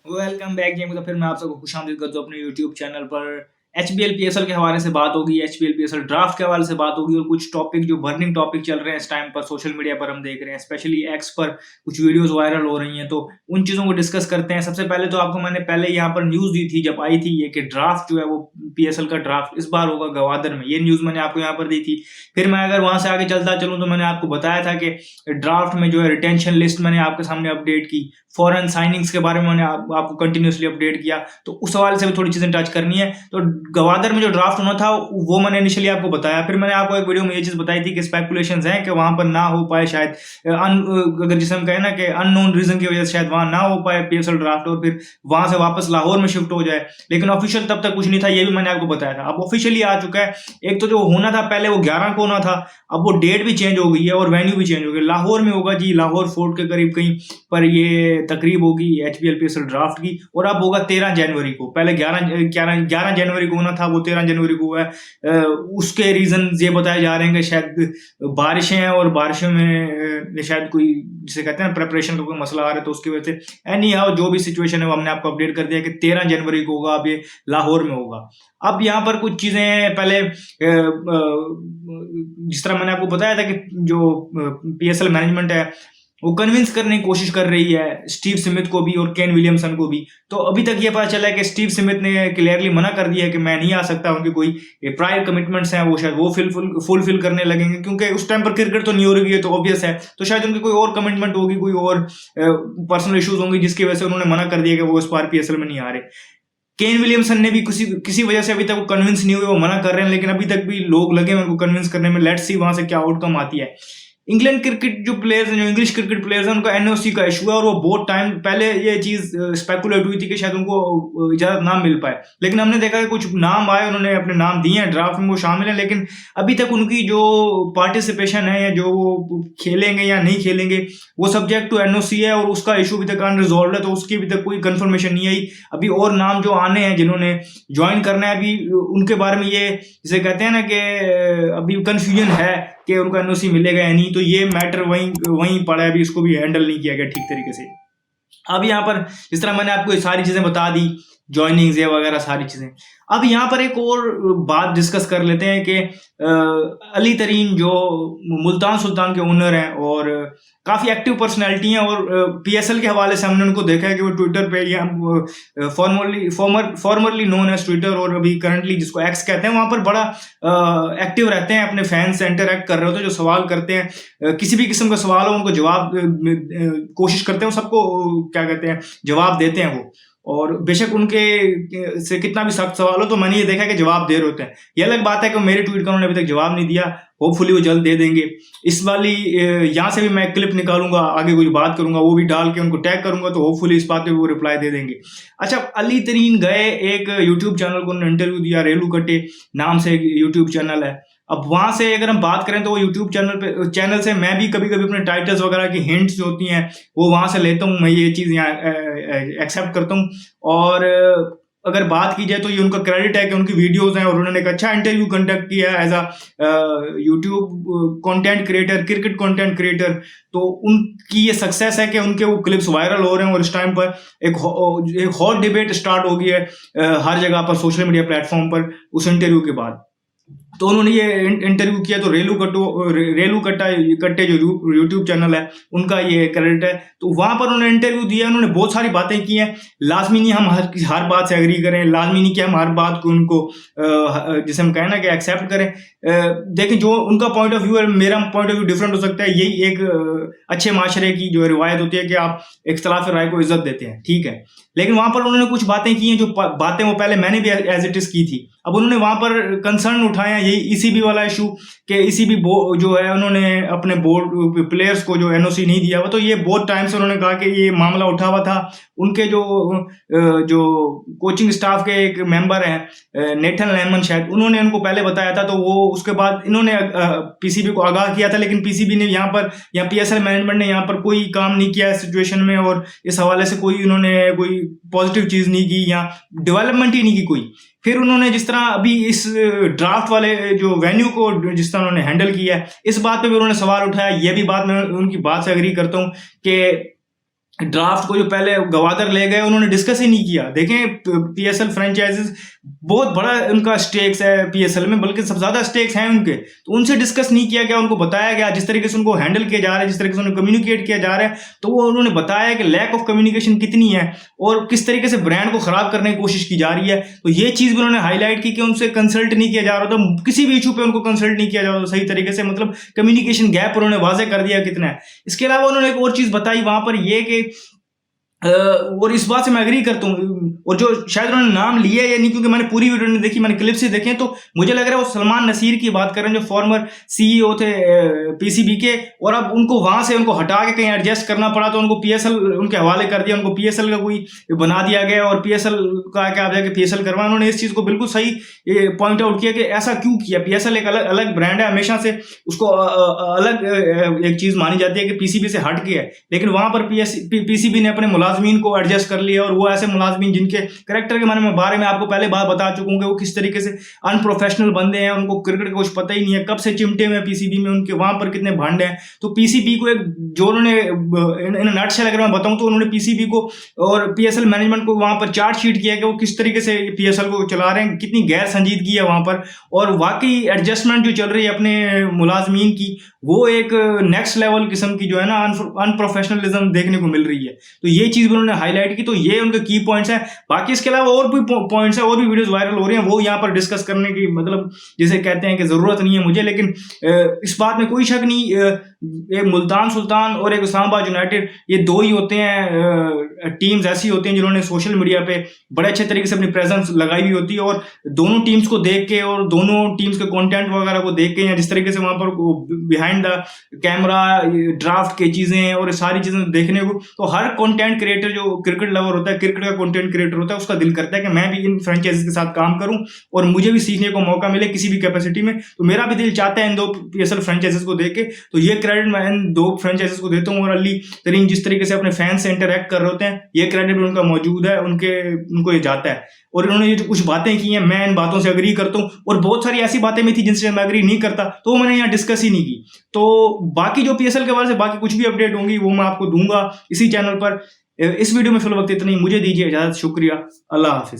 Welcome back game तो फिर मैं आप सबको खुशामदीद करता हूँ अपने यूट्यूब चैनल पर। एचबीएल पीएसएल के हवाले से बात होगी, एचबीएल पीएसएल ड्राफ्ट के हवाले से बात होगी और कुछ टॉपिक जो बर्निंग टॉपिक चल रहे हैं इस टाइम पर सोशल मीडिया पर हम देख रहे हैं, स्पेशली एक्स पर कुछ वीडियोस वायरल हो रही हैं, तो उन चीज़ों को डिस्कस करते हैं। सबसे पहले तो आपको मैंने पहले यहाँ पर न्यूज़ दी थी जब आई थी ये कि ड्राफ्ट जो है वो पीएसएल का ड्राफ्ट इस बार होगा गवादर में, ये न्यूज़ मैंने आपको यहाँ पर दी थी। फिर मैं अगर वहाँ से आगे चलता चलूँ तो मैंने आपको बताया था कि ड्राफ्ट में जो है रिटेंशन लिस्ट मैंने आपके सामने अपडेट की, फॉरेन साइनिंग्स के बारे में मैंने आपको कंटिन्यूसली अपडेट किया, तो उस हवाले से भी थोड़ी चीज़ें टच करनी है। तो गवादर में जो ड्राफ्ट होना था वो मैंने इनिशियली आपको बताया, फिर मैंने आपको एक वीडियो में ये चीज़ बताई थी कि स्पेकुलेशंस हैं कि वहाँ पर ना हो पाए शायद, अगर जिसे हम कहें ना कि अननोन रीजन की वजह से शायद वहाँ ना हो पाए पीएसएल ड्राफ्ट और फिर वहाँ से वापस लाहौर में शिफ्ट हो जाए, लेकिन ऑफिशियल तब तक कुछ नहीं था, ये भी मैंने आपको बताया था। अब ऑफिशियली आ चुका है। एक तो जो होना था पहले वो 11 को होना था, अब वो डेट भी चेंज हो गई है और वेन्यू भी चेंज हो गई। लाहौर में होगा जी, लाहौर फोर्ट के करीब कहीं पर ये तकरीब होगी एचबीएल पीएसएल ड्राफ्ट की, और अब होगा 13 जनवरी को। पहले 11 जनवरी को होना था, वो 13 जनवरी को हुआ है। उसके रीजन ये बताए जा रहे हैं कि शायद बारिशें हैं और बारिशों में शायद कोई जिसे कहते हैं प्रेपरेशन का कोई मसला आ रहा है, तो उसकी वजह से एनी हाउ जो भी सिचुएशन है वो हमने आपको अपडेट कर दिया कि 13 जनवरी को होगा, अब ये लाहौर में होगा। अब यहाँ पर कुछ चीजें पहले जिस तरह मैंने आपको बताया था कि जो पीएसएल मैनेजमेंट है वो कन्विंस करने की कोशिश कर रही है स्टीव स्मिथ को भी और केन विलियमसन को भी। तो अभी तक ये पता चला है कि स्टीव स्मिथ ने क्लियरली मना कर दिया है कि मैं नहीं आ सकता, उनकी कोई प्रायर कमिटमेंट्स हैं वो शायद वो फुलफिल करने लगेंगे, क्योंकि उस टाइम पर क्रिकेट तो नहीं हो रही है, तो ऑब्वियस है, तो शायद उनकी कोई और कमिटमेंट होगी, कोई और पर्सनल इश्यूज होंगी जिसकी वजह से उन्होंने मना कर दिया कि वो इस बार पीएसएल में नहीं आ रहे। केन विलियमसन ने भी किसी वजह से अभी तक वो कन्विंस नहीं हुए, वो मना कर रहे हैं, लेकिन अभी तक भी लोग लगे हैं उनको कन्विंस करने में। लेट्स सी वहां से क्या आउटकम आती है। इंग्लैंड क्रिकेट जो प्लेयर्स हैं, जो इंग्लिश क्रिकेट प्लेयर्स हैं, उनका एनओसी का इशू है और वो बहुत टाइम पहले ये चीज स्पेकुलेट हुई थी कि शायद उनको इजाजत ना मिल पाए, लेकिन हमने देखा कि कुछ नाम आए, उन्होंने अपने नाम दिए हैं, ड्राफ्ट में वो शामिल है, लेकिन अभी तक उनकी जो पार्टिसिपेशन है या जो वो खेलेंगे या नहीं खेलेंगे वो सब्जेक्ट टू एनओसी है और उसका इशू अभी तक अनरिजॉल्व है, तो उसकी अभी तक कोई कंफर्मेशन नहीं आई। अभी और नाम जो आने हैं जिन्होंने ज्वाइन करना है, अभी उनके बारे में ये जिसे कहते हैं ना कि अभी कंफ्यूजन है कि उनका एनओसी मिलेगा या नहीं, तो ये मैटर वहीं पड़ा है, अभी इसको भी हैंडल नहीं किया गया ठीक तरीके से। अब यहाँ पर जिस तरह मैंने आपको ये सारी चीजें बता दी, ज्वाइनिंग्स ये वगैरह सारी चीजें, अब यहाँ पर एक और बात डिस्कस कर लेते हैं कि अली तरीन जो मुल्तान सुल्तान के ओनर हैं और काफ़ी एक्टिव पर्सनैलिटी हैं, और पीएसएल के हवाले से हमने उनको देखा है कि वो ट्विटर पे या फॉर्मरली नोन एज ट्विटर और अभी करंटली जिसको एक्स कहते हैं, वहाँ पर बड़ा एक्टिव रहते हैं, अपने फैंस से इंटरेक्ट कर रहे होते हैं, जो सवाल करते हैं किसी भी किस्म का सवाल हो उनको जवाब कोशिश करते हैं, सबको क्या कहते हैं जवाब देते हैं वो, और बेशक उनके से कितना भी सख्त सवाल हो तो मैंने ये देखा कि जवाब दे रहे होते हैं। ये अलग बात है कि मेरे ट्वीट का उन्होंने अभी तक जवाब नहीं दिया, होपफुली वो जल्द दे देंगे। इस वाली यहाँ से भी मैं क्लिप निकालूंगा, आगे कुछ बात करूंगा, वो भी डाल के उनको टैग करूंगा, तो होपफुली इस बात पे वो रिप्लाई दे देंगे। अच्छा, अली तरीन गए एक यूट्यूब चैनल को उन्होंने इंटरव्यू दिया, रेलू कट्टे नाम से एक यूट्यूब चैनल है। अब वहां से अगर हम बात करें तो वो यूट्यूब चैनल से मैं भी कभी कभी अपने टाइटल्स वगैरह की हिंट्स जो होती हैं वो वहां से लेता हूँ, मैं ये चीज़ यहाँ एक्सेप्ट करता हूँ। और अगर बात की जाए तो ये उनका क्रेडिट है कि उनकी वीडियोस हैं और उन्होंने एक अच्छा इंटरव्यू कंडक्ट किया है as a YouTube content creator, cricket content creator. तो उनकी ये सक्सेस है कि उनके वो क्लिप्स वायरल हो रहे हैं और इस टाइम पर एक हॉट डिबेट स्टार्ट हो गई है हर जगह पर, सोशल मीडिया प्लेटफॉर्म पर उस इंटरव्यू के बाद। तो उन्होंने ये इंटरव्यू किया, तो रेलू कट्टे जो यूट्यूब चैनल है उनका ये क्रेडिट है। तो वहां पर उन्होंने इंटरव्यू दिया, उन्होंने बहुत सारी बातें की हैं। लाजमी नहीं हम हर बात से एग्री करें, लाजमी नहीं कि हम हर बात को उनको जिसे हम कहें ना कि एक्सेप्ट करें। देखिए, जो उनका पॉइंट ऑफ व्यू है, मेरा पॉइंट ऑफ व्यू डिफरेंट हो सकता है। यही एक अच्छे माशरे की जो रिवायत होती है कि आप इख्तलाफ राय को इज्जत देते हैं, ठीक है। लेकिन वहां पर उन्होंने कुछ बातें की हैं जो बातें वो पहले मैंने भी एज इट इज की थी। अब उन्होंने वहां पर कंसर्न उठाया यही ईसीबी वाला इशू कि ईसीबी जो है उन्होंने अपने बोर्ड प्लेयर्स को जो एनओसी नहीं दिया हुआ, तो ये बहुत टाइम से उन्होंने कहा कि ये मामला उठा हुआ था। उनके जो कोचिंग स्टाफ के एक मेंबर हैं नेथन लेमन शायद, उन्होंने उनको पहले बताया था, तो वो उसके बाद इन्होंने पीसीबी को आगाह किया था, लेकिन पीसीबी ने यहाँ पर या पीएसएल मैनेजमेंट ने यहाँ पर कोई काम नहीं किया इस सिचुएशन में, और इस हवाले से कोई उन्होंने कोई पॉजिटिव चीज़ नहीं की या डेवलपमेंट ही नहीं की कोई। फिर उन्होंने जिस तरह अभी इस ड्राफ्ट वाले जो वेन्यू को जिस तरह उन्होंने हैंडल किया है, इस बात पे भी उन्होंने सवाल उठाया। ये भी बात मैं उनकी बात से एग्री करता हूँ कि ड्राफ्ट को जो पहले गवादर ले गए उन्होंने डिस्कस ही नहीं किया। देखें पीएसएल फ्रेंचाइजीज बहुत बड़ा उनका स्टेक्स है पीएसएल में, बल्कि सबसे ज्यादा स्टेक्स हैं उनके, तो उनसे डिस्कस नहीं किया गया, उनको बताया गया जिस तरीके से उनको हैंडल किया जा रहा है, जिस तरीके से उन्हें कम्युनिकेट किया जा रहा है, तो वो उन्होंने बताया कि लैक ऑफ कम्युनिकेशन कितनी है और किस तरीके से ब्रांड को खराब करने की कोशिश की जा रही है। तो ये चीज भी उन्होंने हाईलाइट की कि उनसे कंसल्ट नहीं किया जा रहा था, किसी भी इशू पे उनको कंसल्ट नहीं किया जा रहा था सही तरीके से, मतलब कम्युनिकेशन गैप उन्होंने वाजे कर दिया कितना है। इसके अलावा उन्होंने एक और चीज बताई वहां पर, ये कि और इस बात से मैं एग्री करता हूँ, और जो शायद उन्होंने नाम लिया या नहीं, क्योंकि मैंने पूरी वीडियो नहीं देखी, मैंने क्लिप्स ही देखे, तो मुझे लग रहा है वो सलमान नसीर की बात कर रहे हैं, जो फॉर्मर सीईओ थे पीसीबी के, और अब उनको वहां से उनको हटा के कहीं एडजस्ट करना पड़ा, तो उनको पीएसएल उनके हवाले कर दिया, उनको पीएसएल का कोई बना दिया गया, और पीएसएल का क्या आप जाके पीएसएल करवाएं। उन्होंने इस चीज को बिल्कुल सही पॉइंट आउट किया कि ऐसा क्यों किया। पीएसएल एक अलग अलग ब्रांड है, हमेशा से उसको अलग एक चीज मानी जाती है कि पीसीबी से हट के है, लेकिन वहां पर पीसीबी ने अपने मुलाजमीन को एडजस्ट कर लिया, और वो ऐसे मुलाजमीन जिनके कैरेक्टर के बारे में आपको पहले बात बता चुका हूं कि वो किस तरीके से अनप्रोफेशनल बंदे हैं, उनको क्रिकेट का कुछ पता ही नहीं है, कब से चिमटे में पीसीबी में, उनके वहां पर कितने भांड हैं। तो पीसीबी को एक जो उन्होंने इन नटशेल अगर मैं बताऊं तो उन्होंने पीसीबी को और पीएसएल मैनेजमेंट को वहां पर चार्ट शीट किया कि वो किस तरीके से पीएसएल को चला रहे हैं, कितनी गैर संजीदगी है वहां पर, और वाकई एडजस्टमेंट जो चल रही है अपने मुलाजमीन की, वो एक नेक्स्ट लेवल किस्म की जो है ना अनप्रोफेशनलिज्म देखने को मिल रही है। तो ये चीज उन्होंने हाईलाइट की, तो ये उनके की पॉइंट्स हैं। बाकी इसके अलावा और भी पॉइंट्स हैं, और भी वीडियोस वायरल हो रही हैं, वो यहाँ पर डिस्कस करने की मतलब जिसे कहते हैं कि जरूरत नहीं है मुझे, लेकिन इस बात में कोई शक नहीं, एक मुल्तान सुल्तान और एक इस्लामाबाद यूनाइटेड, ये दो ही होते हैं टीम्स ऐसी होती हैं जिन्होंने सोशल मीडिया पे बड़े अच्छे तरीके से अपनी प्रेजेंस लगाई हुई होती है, और दोनों टीम्स को देख के और दोनों टीम्स के कंटेंट वगैरह को देख के, या जिस तरीके से वहां पर बिहाइंड द कैमरा ड्राफ्ट की चीजें और सारी चीजें देखने को, तो हर कंटेंट क्रिएटर जो क्रिकेट लवर होता है, क्रिकेट का कंटेंट क्रिएटर होता है, उसका दिल करता है कि मैं भी इन फ्रेंचाइजीज के साथ काम करूं और मुझे भी सीखने को मौका मिले किसी भी कैपेसिटी में। तो मेरा भी दिल चाहता है इन दो पीएसएल फ्रेंचाइजीज को देख के, तो ये क्रेडिट मैं इन दो फ्रेंचाइजीज को देता हूँ। और अली तरीन जिस तरीके से अपने फैंस से इंटरेक्ट कर रहे होते हैं, ये क्रेडिट भी उनका मौजूद है, उनको ये जाता है। और इन्होंने ये जो कुछ बातें की हैं, मैं इन बातों से एग्री करता हूँ, और बहुत सारी ऐसी बातें भी थी जिनसे मैं एग्री नहीं करता, तो मैंने यहाँ डिस्कस ही नहीं की। तो बाकी जो पीएसएल के बारे से बाकी कुछ भी अपडेट होंगी वो मैं आपको दूंगा इसी चैनल पर। इस वीडियो में फिलहाल वक्त इतना ही, मुझे दीजिए इजाजत, शुक्रिया, अल्लाह हाफिज।